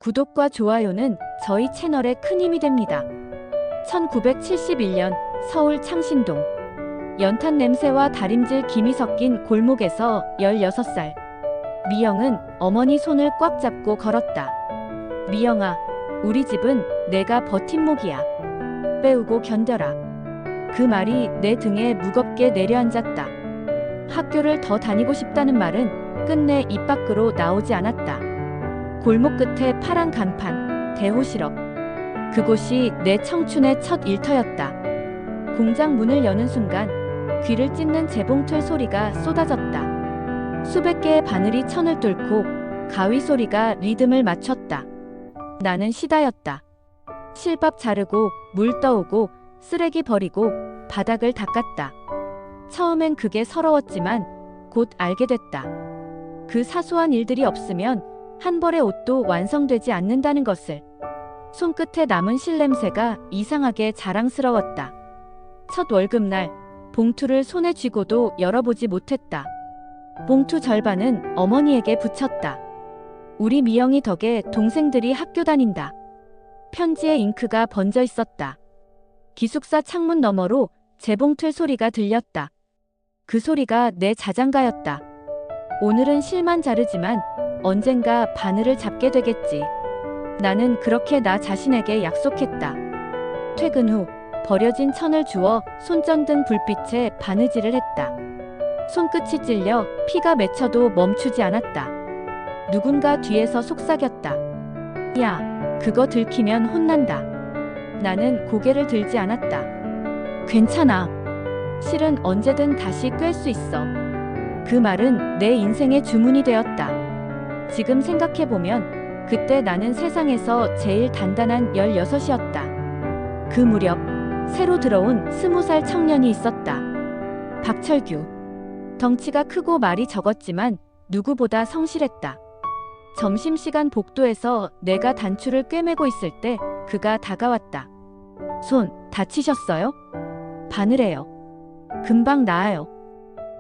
구독과 좋아요는 저희 채널에 큰 힘이 됩니다. 1971년 서울 창신동 연탄 냄새와 다림질 김이 섞인 골목에서 16살 미영은 어머니 손을 꽉 잡고 걸었다. 미영아, 우리 집은 내가 버팀목이야. 빼우고 견뎌라. 그 말이 내 등에 무겁게 내려앉았다. 학교를 더 다니고 싶다는 말은 끝내 입 밖으로 나오지 않았다. 골목 끝에 파란 간판, 대호실업. 그곳이 내 청춘의 첫 일터였다. 공장 문을 여는 순간 귀를 찢는 재봉틀 소리가 쏟아졌다. 수백 개의 바늘이 천을 뚫고 가위 소리가 리듬을 맞췄다. 나는 시다였다. 실밥 자르고 물 떠오고 쓰레기 버리고 바닥을 닦았다. 처음엔 그게 서러웠지만 곧 알게 됐다. 그 사소한 일들이 없으면 한 벌의 옷도 완성되지 않는다는 것을. 손끝에 남은 실냄새가 이상하게 자랑스러웠다. 첫 월급날 봉투를 손에 쥐고도 열어보지 못했다. 봉투 절반은 어머니에게 붙였다. 우리 미영이 덕에 동생들이 학교 다닌다. 편지에 잉크가 번져 있었다. 기숙사 창문 너머로 재봉틀 소리가 들렸다. 그 소리가 내 자장가였다. 오늘은 실만 자르지만 언젠가 바늘을 잡게 되겠지. 나는 그렇게 나 자신에게 약속했다. 퇴근 후 버려진 천을 주워 손전등 불빛에 바느질을 했다. 손끝이 찔려 피가 맺혀도 멈추지 않았다. 누군가 뒤에서 속삭였다. 야, 그거 들키면 혼난다. 나는 고개를 들지 않았다. 괜찮아. 실은 언제든 다시 꿰 수 있어. 그 말은 내 인생의 주문이 되었다. 지금 생각해보면 그때 나는 세상에서 제일 단단한 16이었다. 그 무렵 새로 들어온 20살 청년이 있었다. 박철규. 덩치가 크고 말이 적었지만 누구보다 성실했다. 점심시간 복도에서 내가 단추를 꿰매고 있을 때 그가 다가왔다. 손 다치셨어요? 바늘해요. 금방 나아요.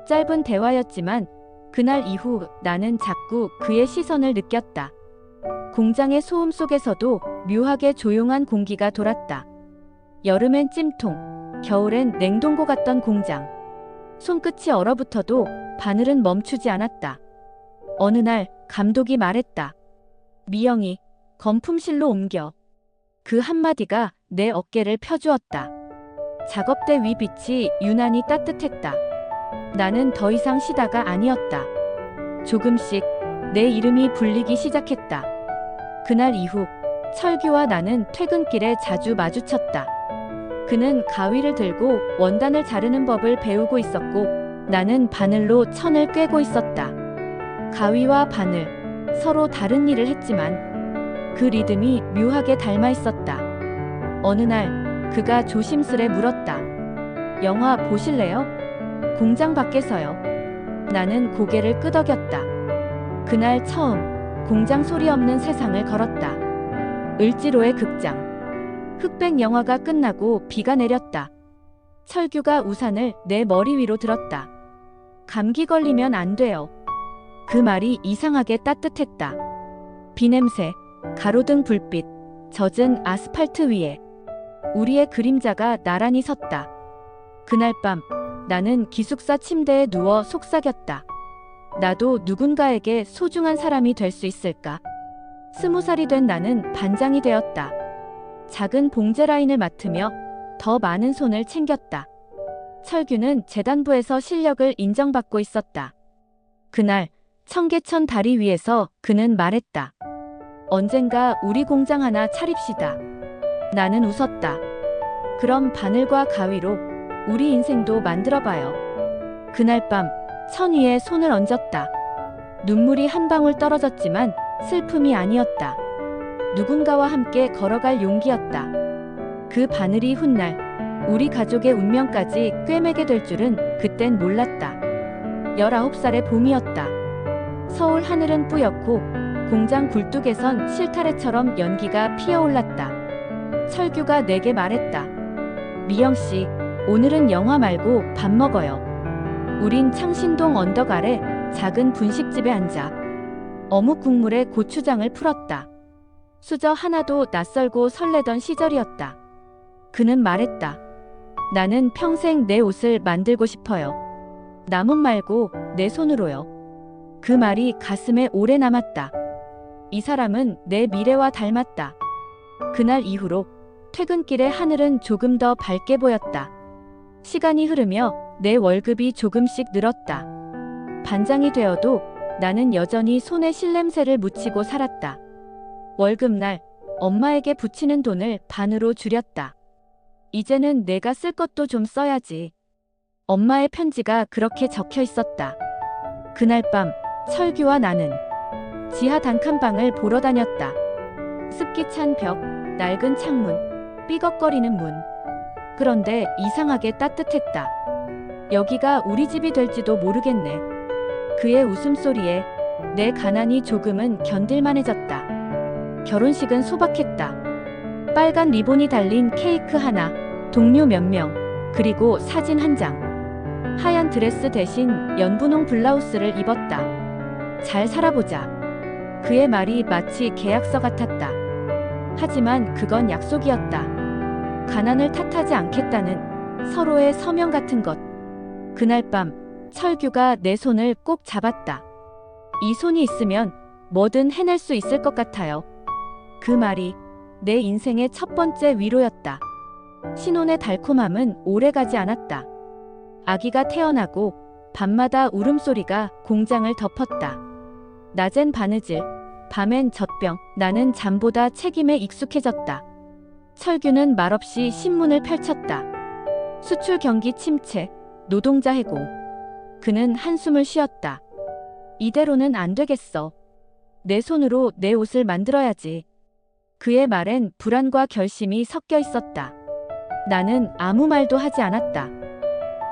짧은 대화였지만 그날 이후 나는 자꾸 그의 시선을 느꼈다. 공장의 소음 속에서도 묘하게 조용한 공기가 돌았다. 여름엔 찜통, 겨울엔 냉동고 같던 공장. 손끝이 얼어붙어도 바늘은 멈추지 않았다. 어느 날 감독이 말했다. 미영이 건품실로 옮겨. 그 한마디가 내 어깨를 펴주었다. 작업대 위 빛이 유난히 따뜻했다. 나는 더 이상 쉬다가 아니었다. 조금씩 내 이름이 불리기 시작했다. 그날 이후 철규와 나는 퇴근길에 자주 마주쳤다. 그는 가위를 들고 원단을 자르는 법을 배우고 있었고 나는 바늘로 천을 꿰고 있었다. 가위와 바늘, 서로 다른 일을 했지만 그 리듬이 묘하게 닮아 있었다. 어느 날 그가 조심스레 물었다. 영화 보실래요? 공장 밖에서요. 나는 고개를 끄덕였다. 그날 처음 공장 소리 없는 세상을 걸었다. 을지로의 극장. 흑백 영화가 끝나고 비가 내렸다. 철규가 우산을 내 머리 위로 들었다. 감기 걸리면 안 돼요. 그 말이 이상하게 따뜻했다. 비냄새, 가로등 불빛, 젖은 아스팔트 위에 우리의 그림자가 나란히 섰다. 그날 밤 나는 기숙사 침대에 누워 속삭였다. 나도 누군가에게 소중한 사람이 될 수 있을까? 20살이 된 나는 반장이 되었다. 작은 봉제 라인을 맡으며 더 많은 손을 챙겼다. 철규는 재단부에서 실력을 인정받고 있었다. 그날 청계천 다리 위에서 그는 말했다. 언젠가 우리 공장 하나 차립시다. 나는 웃었다. 그럼 바늘과 가위로 우리 인생도 만들어봐요. 그날 밤 천 위에 손을 얹었다. 눈물이 한 방울 떨어졌지만 슬픔이 아니었다. 누군가와 함께 걸어갈 용기였다. 그 바늘이 훗날 우리 가족의 운명까지 꿰매게 될 줄은 그땐 몰랐다. 19살의 봄이었다. 서울 하늘은 뿌옇고 공장 굴뚝에선 실타래처럼 연기가 피어올랐다. 철규가 내게 말했다. 미영씨, 오늘은 영화 말고 밥 먹어요. 우린 창신동 언덕 아래 작은 분식집에 앉아 어묵 국물에 고추장을 풀었다. 수저 하나도 낯설고 설레던 시절이었다. 그는 말했다. 나는 평생 내 옷을 만들고 싶어요. 나무 말고 내 손으로요. 그 말이 가슴에 오래 남았다. 이 사람은 내 미래와 닮았다. 그날 이후로 퇴근길의 하늘은 조금 더 밝게 보였다. 시간이 흐르며 내 월급이 조금씩 늘었다. 반장이 되어도 나는 여전히 손에 실냄새를 묻히고 살았다. 월급날 엄마에게 붙이는 돈을 반으로 줄였다. 이제는 내가 쓸 것도 좀 써야지. 엄마의 편지가 그렇게 적혀 있었다. 그날 밤 철규와 나는 지하 단칸방을 보러 다녔다. 습기 찬 벽, 낡은 창문, 삐걱거리는 문. 그런데 이상하게 따뜻했다. 여기가 우리 집이 될지도 모르겠네. 그의 웃음소리에 내 가난이 조금은 견딜만해졌다. 결혼식은 소박했다. 빨간 리본이 달린 케이크 하나, 동료 몇 명, 그리고 사진 한 장. 하얀 드레스 대신 연분홍 블라우스를 입었다. 잘 살아보자. 그의 말이 마치 계약서 같았다. 하지만 그건 약속이었다. 가난을 탓하지 않겠다는 서로의 서명 같은 것. 그날 밤 철규가 내 손을 꼭 잡았다. 이 손이 있으면 뭐든 해낼 수 있을 것 같아요. 그 말이 내 인생의 첫 번째 위로였다. 신혼의 달콤함은 오래가지 않았다. 아기가 태어나고 밤마다 울음소리가 공장을 덮었다. 낮엔 바느질, 밤엔 젖병, 나는 잠보다 책임에 익숙해졌다. 철규는 말없이 신문을 펼쳤다. 수출 경기 침체, 노동자 해고. 그는 한숨을 쉬었다. 이대로는 안 되겠어. 내 손으로 내 옷을 만들어야지. 그의 말엔 불안과 결심이 섞여 있었다. 나는 아무 말도 하지 않았다.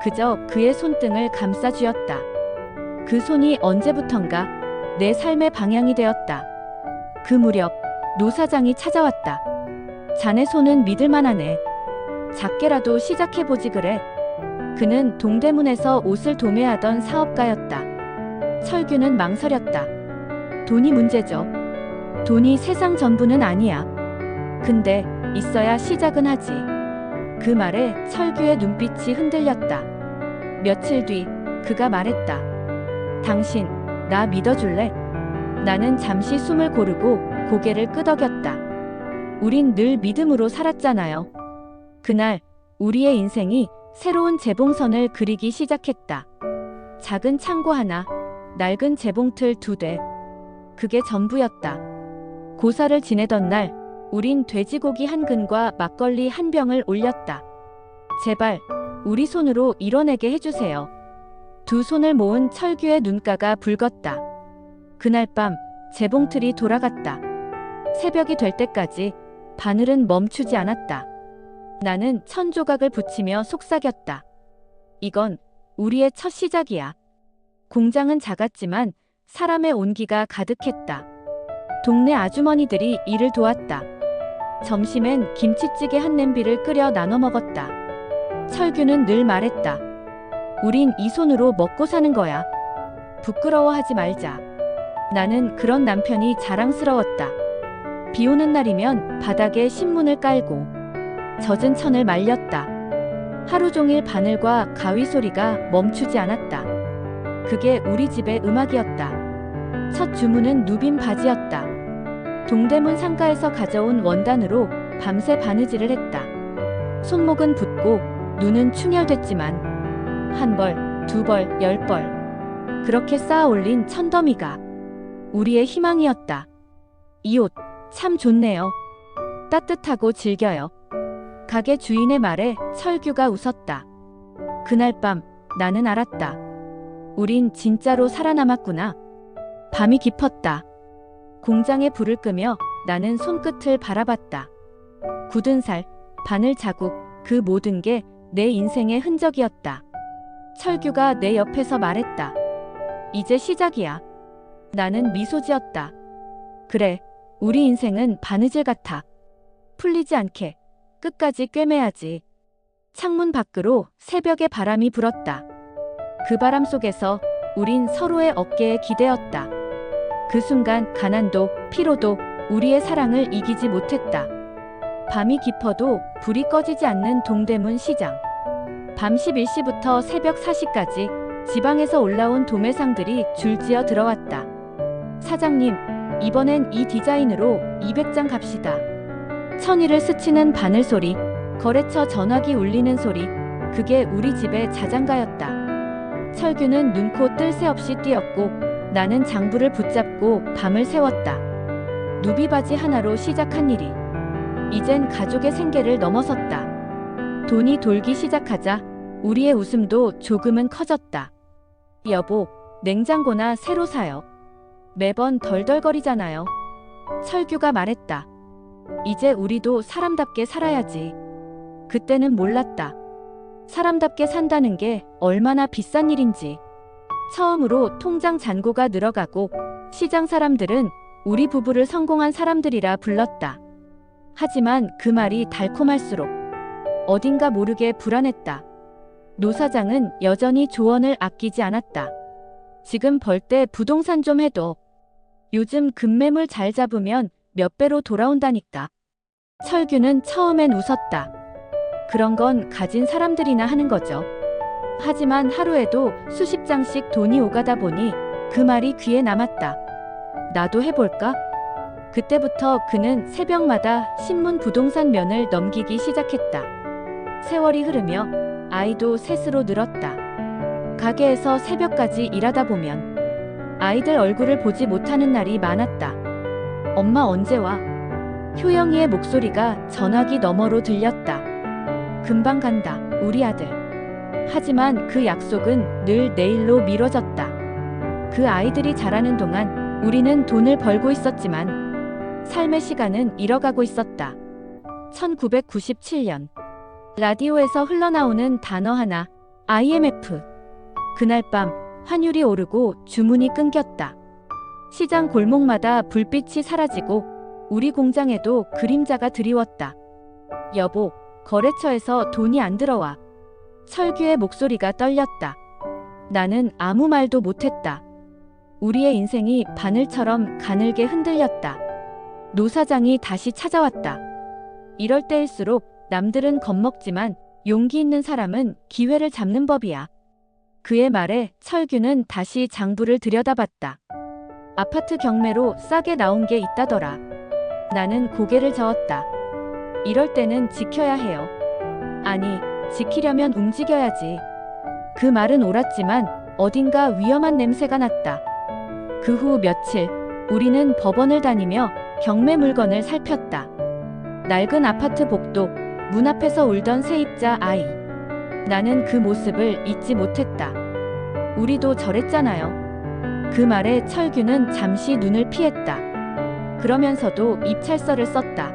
그저 그의 손등을 감싸쥐었다. 그 손이 언제부턴가 내 삶의 방향이 되었다. 그 무렵 노 사장이 찾아왔다. 자네 손은 믿을만하네. 작게라도 시작해보지 그래. 그는 동대문에서 옷을 도매하던 사업가였다. 철규는 망설였다. 돈이 문제죠. 돈이 세상 전부는 아니야. 근데 있어야 시작은 하지. 그 말에 철규의 눈빛이 흔들렸다. 며칠 뒤 그가 말했다. 당신, 나 믿어줄래? 나는 잠시 숨을 고르고 고개를 끄덕였다. 우린 늘 믿음으로 살았잖아요. 그날 우리의 인생이 새로운 재봉선을 그리기 시작했다. 작은 창고 하나, 낡은 재봉틀 2대. 그게 전부였다. 고사를 지내던 날 우린 돼지고기 한 근과 막걸리 한 병을 올렸다. 제발 우리 손으로 이뤄내게 해주세요. 두 손을 모은 철규의 눈가가 붉었다. 그날 밤 재봉틀이 돌아갔다. 새벽이 될 때까지 바늘은 멈추지 않았다. 나는 천조각을 붙이며 속삭였다. 이건 우리의 첫 시작이야. 공장은 작았지만 사람의 온기가 가득했다. 동네 아주머니들이 일을 도왔다. 점심엔 김치찌개 한 냄비를 끓여 나눠 먹었다. 철규는 늘 말했다. 우린 이 손으로 먹고 사는 거야. 부끄러워하지 말자. 나는 그런 남편이 자랑스러웠다. 비 오는 날이면 바닥에 신문을 깔고 젖은 천을 말렸다. 하루 종일 바늘과 가위 소리가 멈추지 않았다. 그게 우리 집의 음악이었다. 첫 주문은 누빈 바지였다. 동대문 상가에서 가져온 원단으로 밤새 바느질을 했다. 손목은 붓고 눈은 충혈됐지만 한 벌, 두 벌, 10벌. 그렇게 쌓아 올린 천더미가 우리의 희망이었다. 이 옷 참 좋네요. 따뜻하고 즐겨요. 가게 주인의 말에 철규가 웃었다. 그날 밤 나는 알았다. 우린 진짜로 살아남았구나. 밤이 깊었다. 공장에 불을 끄며 나는 손끝을 바라봤다. 굳은 살, 바늘 자국, 그 모든 게 내 인생의 흔적이었다. 철규가 내 옆에서 말했다. 이제 시작이야. 나는 미소 지었다. 그래, 우리 인생은 바느질 같아. 풀리지 않게 끝까지 꿰매야지. 창문 밖으로 새벽의 바람이 불었다. 그 바람 속에서 우린 서로의 어깨에 기대었다. 그 순간 가난도, 피로도, 우리의 사랑을 이기지 못했다. 밤이 깊어도 불이 꺼지지 않는 동대문 시장. 밤 11시부터 새벽 4시까지 지방에서 올라온 도매상들이 줄지어 들어왔다. 사장님, 이번엔 이 디자인으로 200장 갑시다. 천이를 스치는 바늘 소리, 거래처 전화기 울리는 소리, 그게 우리 집의 자장가였다. 철규는 눈코 뜰 새 없이 뛰었고 나는 장부를 붙잡고 밤을 새웠다. 누비바지 하나로 시작한 일이 이젠 가족의 생계를 넘어섰다. 돈이 돌기 시작하자 우리의 웃음도 조금은 커졌다. 여보, 냉장고나 새로 사요. 매번 덜덜거리잖아요. 철규가 말했다. 이제 우리도 사람답게 살아야지. 그때는 몰랐다. 사람답게 산다는 게 얼마나 비싼 일인지. 처음으로 통장 잔고가 늘어가고 시장 사람들은 우리 부부를 성공한 사람들이라 불렀다. 하지만 그 말이 달콤할수록 어딘가 모르게 불안했다. 노 사장은 여전히 조언을 아끼지 않았다. 지금 벌 때 부동산 좀 해둬. 요즘 급매물 잘 잡으면 몇 배로 돌아온다니까. 철규는 처음엔 웃었다. 그런 건 가진 사람들이나 하는 거죠. 하지만 하루에도 수십 장씩 돈이 오가다 보니 그 말이 귀에 남았다. 나도 해볼까? 그때부터 그는 새벽마다 신문 부동산 면을 넘기기 시작했다. 세월이 흐르며 아이도 셋으로 늘었다. 가게에서 새벽까지 일하다 보면 아이들 얼굴을 보지 못하는 날이 많았다. 엄마 언제 와? 효영이의 목소리가 전화기 너머로 들렸다. 금방 간다, 우리 아들. 하지만 그 약속은 늘 내일로 미뤄졌다. 그 아이들이 자라는 동안 우리는 돈을 벌고 있었지만 삶의 시간은 잃어가고 있었다. 1997년 라디오에서 흘러나오는 단어 하나, IMF. 그날 밤 환율이 오르고 주문이 끊겼다. 시장 골목마다 불빛이 사라지고 우리 공장에도 그림자가 드리웠다. 여보, 거래처에서 돈이 안 들어와. 철규의 목소리가 떨렸다. 나는 아무 말도 못했다. 우리의 인생이 바늘처럼 가늘게 흔들렸다. 노 사장이 다시 찾아왔다. 이럴 때일수록 남들은 겁먹지만 용기 있는 사람은 기회를 잡는 법이야. 그의 말에 철규는 다시 장부를 들여다봤다. 아파트 경매로 싸게 나온 게 있다더라. 나는 고개를 저었다. 이럴 때는 지켜야 해요. 아니, 지키려면 움직여야지. 그 말은 옳았지만 어딘가 위험한 냄새가 났다. 그 후 며칠 우리는 법원을 다니며 경매 물건을 살폈다. 낡은 아파트 복도, 문 앞에서 울던 세입자 아이. 나는 그 모습을 잊지 못했다. 우리도 저랬잖아요. 그 말에 철규는 잠시 눈을 피했다. 그러면서도 입찰서를 썼다.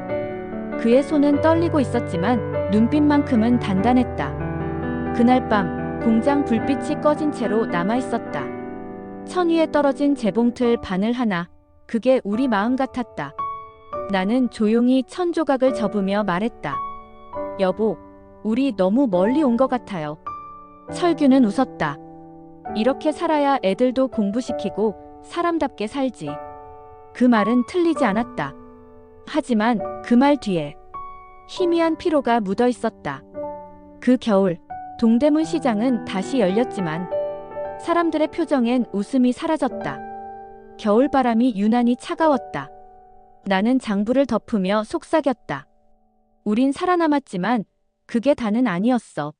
그의 손은 떨리고 있었지만 눈빛만큼은 단단했다. 그날 밤 공장 불빛이 꺼진 채로 남아있었다. 천 위에 떨어진 재봉틀 바늘 하나, 그게 우리 마음 같았다. 나는 조용히 천 조각을 접으며 말했다. 여보, 우리 너무 멀리 온 것 같아요. 철규는 웃었다. 이렇게 살아야 애들도 공부시키고 사람답게 살지. 그 말은 틀리지 않았다. 하지만 그 말 뒤에 희미한 피로가 묻어 있었다. 그 겨울, 동대문 시장은 다시 열렸지만 사람들의 표정엔 웃음이 사라졌다. 겨울바람이 유난히 차가웠다. 나는 장부를 덮으며 속삭였다. 우린 살아남았지만 그게 다는 아니었어.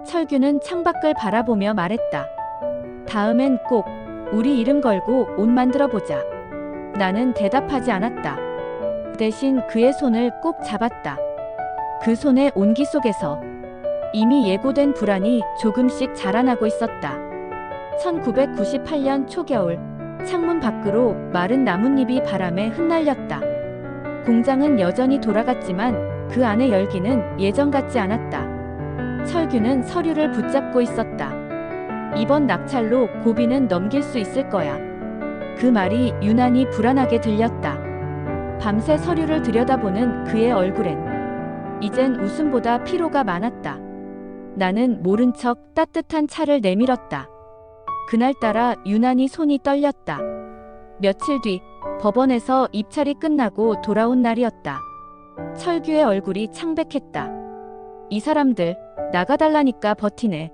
철규는 창밖을 바라보며 말했다. 다음엔 꼭 우리 이름 걸고 옷 만들어 보자. 나는 대답하지 않았다. 대신 그의 손을 꼭 잡았다. 그 손의 온기 속에서 이미 예고된 불안이 조금씩 자라나고 있었다. 1998년 초겨울, 창문 밖으로 마른 나뭇잎이 바람에 흩날렸다. 공장은 여전히 돌아갔지만 그 안의 열기는 예전 같지 않았다. 철규는 서류를 붙잡고 있었다. 이번 낙찰로 고비는 넘길 수 있을 거야. 그 말이 유난히 불안하게 들렸다. 밤새 서류를 들여다보는 그의 얼굴엔 이젠 웃음보다 피로가 많았다. 나는 모른 척 따뜻한 차를 내밀었다. 그날따라 유난히 손이 떨렸다. 며칠 뒤 법원에서 입찰이 끝나고 돌아온 날이었다. 철규의 얼굴이 창백했다. 이 사람들 나가달라니까 버티네.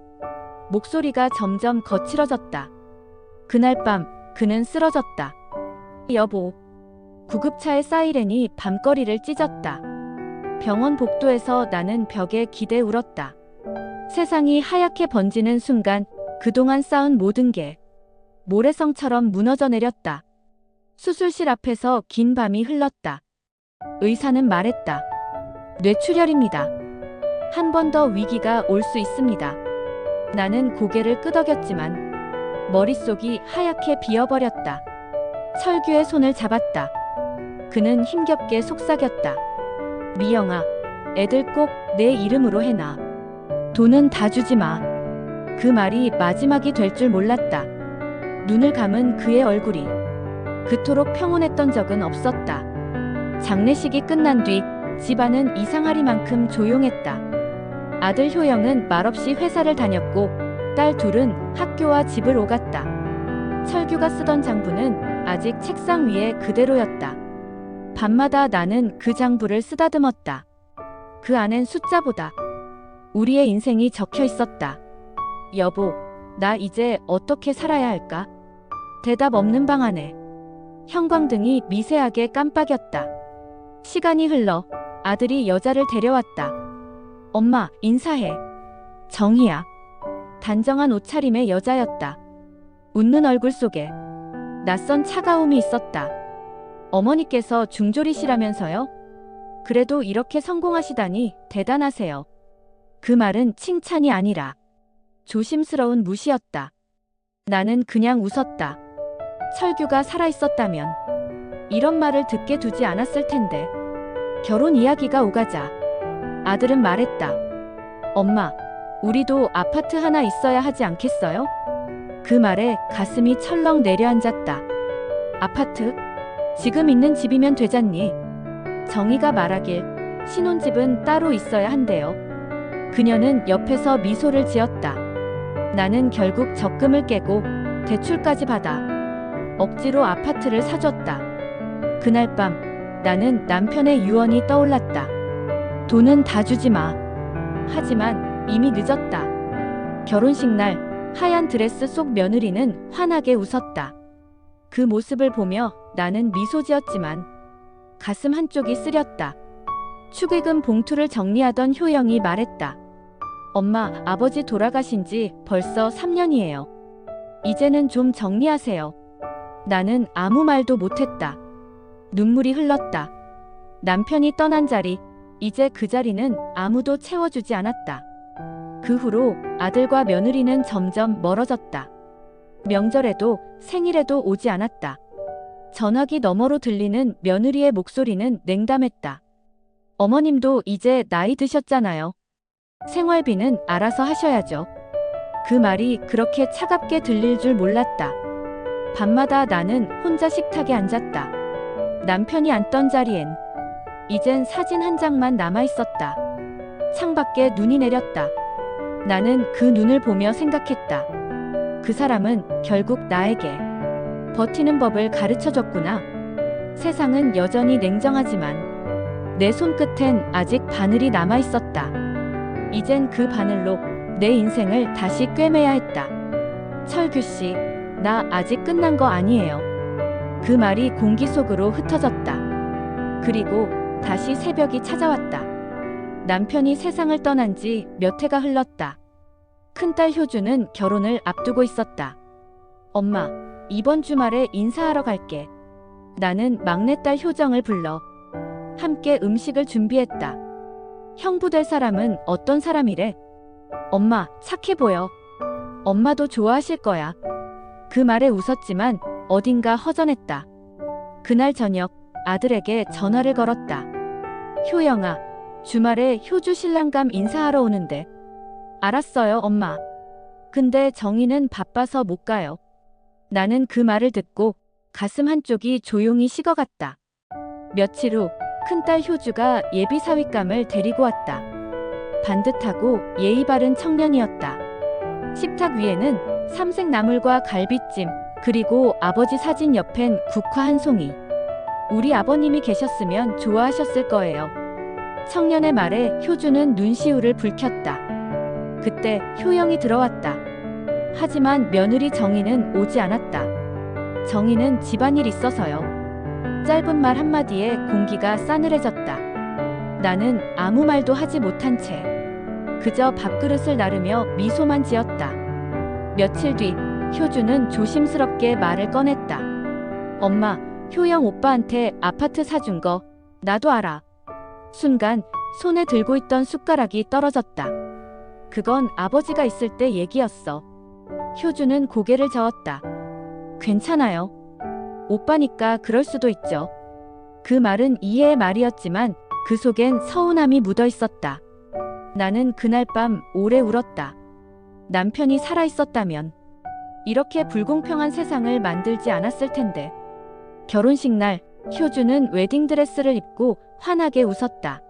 목소리가 점점 거칠어졌다. 그날 밤 그는 쓰러졌다. 여보. 구급차의 사이렌이 밤거리를 찢었다. 병원 복도에서 나는 벽에 기대 울었다. 세상이 하얗게 번지는 순간 그동안 쌓은 모든 게 모래성처럼 무너져 내렸다. 수술실 앞에서 긴 밤이 흘렀다. 의사는 말했다. 뇌출혈입니다. 한 번 더 위기가 올 수 있습니다. 나는 고개를 끄덕였지만 머릿속이 하얗게 비어버렸다. 철규의 손을 잡았다. 그는 힘겹게 속삭였다. 미영아, 애들 꼭 내 이름으로 해놔. 돈은 다 주지 마. 그 말이 마지막이 될 줄 몰랐다. 눈을 감은 그의 얼굴이 그토록 평온했던 적은 없었다. 장례식이 끝난 뒤 집안은 이상하리만큼 조용했다. 아들 효영은 말없이 회사를 다녔고 딸 둘은 학교와 집을 오갔다. 철규가 쓰던 장부는 아직 책상 위에 그대로였다. 밤마다 나는 그 장부를 쓰다듬었다. 그 안엔 숫자보다 우리의 인생이 적혀 있었다. 여보, 나 이제 어떻게 살아야 할까? 대답 없는 방 안에 형광등이 미세하게 깜빡였다. 시간이 흘러 아들이 여자를 데려왔다. 엄마, 인사해. 정희야. 단정한 옷차림의 여자였다. 웃는 얼굴 속에 낯선 차가움이 있었다. 어머니께서 중졸이시라면서요? 그래도 이렇게 성공하시다니 대단하세요. 그 말은 칭찬이 아니라 조심스러운 무시였다. 나는 그냥 웃었다. 철규가 살아있었다면 이런 말을 듣게 두지 않았을 텐데. 결혼 이야기가 오가자 아들은 말했다. 엄마, 우리도 아파트 하나 있어야 하지 않겠어요? 그 말에 가슴이 철렁 내려앉았다. 아파트? 지금 있는 집이면 되잖니. 정희가 말하길 신혼집은 따로 있어야 한대요. 그녀는 옆에서 미소를 지었다. 나는 결국 적금을 깨고 대출까지 받아 억지로 아파트를 사줬다. 그날 밤 나는 남편의 유언이 떠올랐다. 돈은 다 주지 마. 하지만 이미 늦었다. 결혼식 날 하얀 드레스 속 며느리는 환하게 웃었다. 그 모습을 보며 나는 미소 지었지만 가슴 한쪽이 쓰렸다. 축의금 봉투를 정리하던 효영이 말했다. 엄마, 아버지 돌아가신 지 벌써 3년이에요. 이제는 좀 정리하세요. 나는 아무 말도 못했다. 눈물이 흘렀다. 남편이 떠난 자리, 이제 그 자리는 아무도 채워주지 않았다. 그 후로 아들과 며느리는 점점 멀어졌다. 명절에도 생일에도 오지 않았다. 전화기 너머로 들리는 며느리의 목소리는 냉담했다. 어머님도 이제 나이 드셨잖아요. 생활비는 알아서 하셔야죠. 그 말이 그렇게 차갑게 들릴 줄 몰랐다. 밤마다 나는 혼자 식탁에 앉았다. 남편이 앉던 자리엔 이젠 사진 한 장만 남아있었다. 창밖에 눈이 내렸다. 나는 그 눈을 보며 생각했다. 그 사람은 결국 나에게 버티는 법을 가르쳐줬구나. 세상은 여전히 냉정하지만 내 손끝엔 아직 바늘이 남아있었다. 이젠 그 바늘로 내 인생을 다시 꿰매야 했다. 철규 씨, 나 아직 끝난 거 아니에요. 그 말이 공기 속으로 흩어졌다. 그리고 다시 새벽이 찾아왔다. 남편이 세상을 떠난 지 몇 해가 흘렀다. 큰딸 효주는 결혼을 앞두고 있었다. 엄마, 이번 주말에 인사하러 갈게. 나는 막내딸 효정을 불러 함께 음식을 준비했다. 형부 될 사람은 어떤 사람이래? 엄마, 착해 보여. 엄마도 좋아하실 거야. 그 말에 웃었지만 어딘가 허전했다. 그날 저녁 아들에게 전화를 걸었다. 효영아, 주말에 효주 신랑감 인사하러 오는데. 알았어요, 엄마. 근데 정희는 바빠서 못 가요. 나는 그 말을 듣고 가슴 한쪽이 조용히 식어갔다. 며칠 후 큰딸 효주가 예비 사윗감을 데리고 왔다. 반듯하고 예의 바른 청년이었다. 식탁 위에는 삼색 나물과 갈비찜, 그리고 아버지 사진 옆엔 국화 한 송이. 우리 아버님이 계셨으면 좋아하셨을 거예요. 청년의 말에 효주는 눈시울을 붉혔다. 그때 효영이 들어왔다. 하지만 며느리 정희는 오지 않았다. 정희는 집안일 있어서요. 짧은 말 한마디에 공기가 싸늘해졌다. 나는 아무 말도 하지 못한 채 그저 밥그릇을 나르며 미소만 지었다. 며칠 뒤 효주는 조심스럽게 말을 꺼냈다. 엄마, 효영 오빠한테 아파트 사준 거 나도 알아. 순간 손에 들고 있던 숟가락이 떨어졌다. 그건 아버지가 있을 때 얘기였어. 효주는 고개를 저었다. 괜찮아요. 오빠니까 그럴 수도 있죠. 그 말은 이해의 말이었지만 그 속엔 서운함이 묻어 있었다. 나는 그날 밤 오래 울었다. 남편이 살아있었다면 이렇게 불공평한 세상을 만들지 않았을 텐데. 결혼식 날 효주는 웨딩드레스를 입고 환하게 웃었다.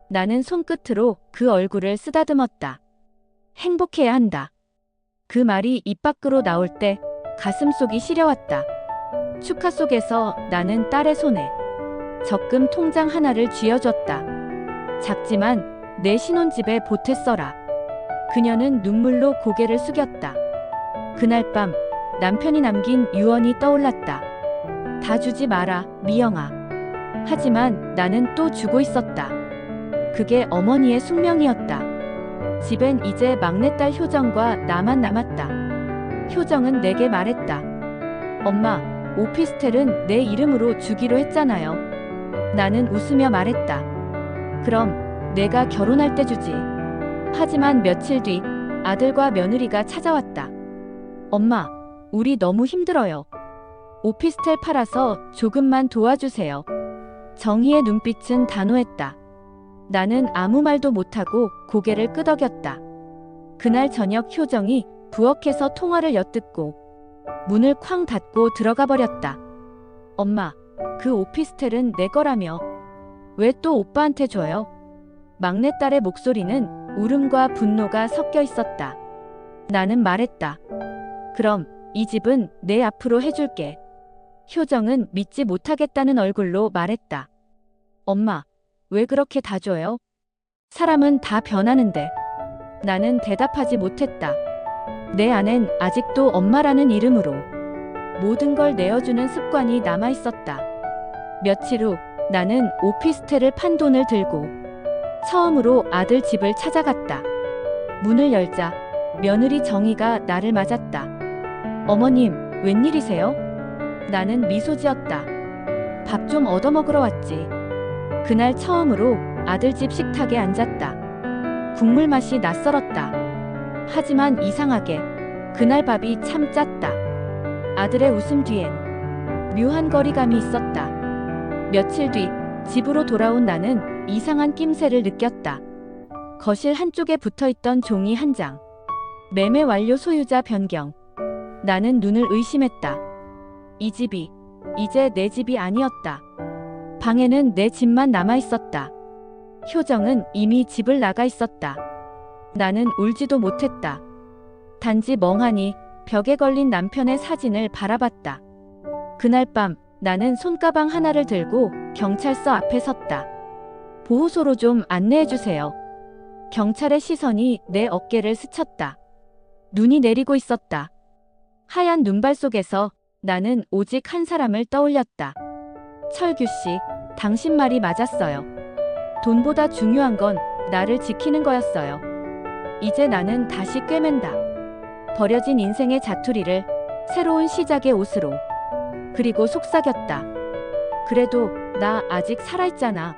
나는 손끝으로 그 얼굴을 쓰다듬었다. 행복해야 한다. 그 말이 입 밖으로 나올 때 가슴속이 시려왔다. 축하 속에서 나는 딸의 손에 적금 통장 하나를 쥐어줬다. 작지만 내 신혼집에 보탰어라. 그녀는 눈물로 고개를 숙였다. 그날 밤 남편이 남긴 유언이 떠올랐다. 다 주지 마라, 미영아. 하지만 나는 또 주고 있었다. 그게 어머니의 숙명이었다. 집엔 이제 막내딸 효정과 나만 남았다. 효정은 내게 말했다. 엄마, 오피스텔은 내 이름으로 주기로 했잖아요. 나는 웃으며 말했다. 그럼 내가 결혼할 때 주지. 하지만 며칠 뒤 아들과 며느리가 찾아왔다. 엄마, 우리 너무 힘들어요. 오피스텔 팔아서 조금만 도와주세요. 정희의 눈빛은 단호했다. 나는 아무 말도 못하고 고개를 끄덕였다. 그날 저녁 효정이 부엌에서 통화를 엿듣고 문을 쾅 닫고 들어가 버렸다. 엄마, 그 오피스텔은 내 거라며. 왜 또 오빠한테 줘요? 막내딸의 목소리는 울음과 분노가 섞여 있었다. 나는 말했다. 그럼 이 집은 내 앞으로 해줄게. 효정은 믿지 못하겠다는 얼굴로 말했다. 엄마, 왜 그렇게 다 줘요? 사람은 다 변하는데. 나는 대답하지 못했다. 내 안엔 아직도 엄마라는 이름으로 모든 걸 내어주는 습관이 남아있었다. 며칠 후 나는 오피스텔을 판 돈을 들고 처음으로 아들 집을 찾아갔다. 문을 열자 며느리 정희가 나를 맞았다. 어머님, 웬일이세요? 나는 미소 지었다. 밥 좀 얻어먹으러 왔지. 그날 처음으로 아들 집 식탁에 앉았다. 국물 맛이 낯설었다. 하지만 이상하게 그날 밥이 참 짰다. 아들의 웃음 뒤엔 묘한 거리감이 있었다. 며칠 뒤 집으로 돌아온 나는 이상한 낌새를 느꼈다. 거실 한쪽에 붙어있던 종이 한 장. 매매 완료 소유자 변경. 나는 눈을 의심했다. 이 집이 이제 내 집이 아니었다. 방에는 내 집만 남아있었다. 효정은 이미 집을 나가 있었다. 나는 울지도 못했다. 단지 멍하니 벽에 걸린 남편의 사진을 바라봤다. 그날 밤 나는 손가방 하나를 들고 경찰서 앞에 섰다. 보호소로 좀 안내해주세요. 경찰의 시선이 내 어깨를 스쳤다. 눈이 내리고 있었다. 하얀 눈발 속에서 나는 오직 한 사람을 떠올렸다. 철규 씨, 당신 말이 맞았어요. 돈보다 중요한 건 나를 지키는 거였어요. 이제 나는 다시 꿰맨다. 버려진 인생의 자투리를 새로운 시작의 옷으로. 그리고 속삭였다. 그래도 나 아직 살아있잖아.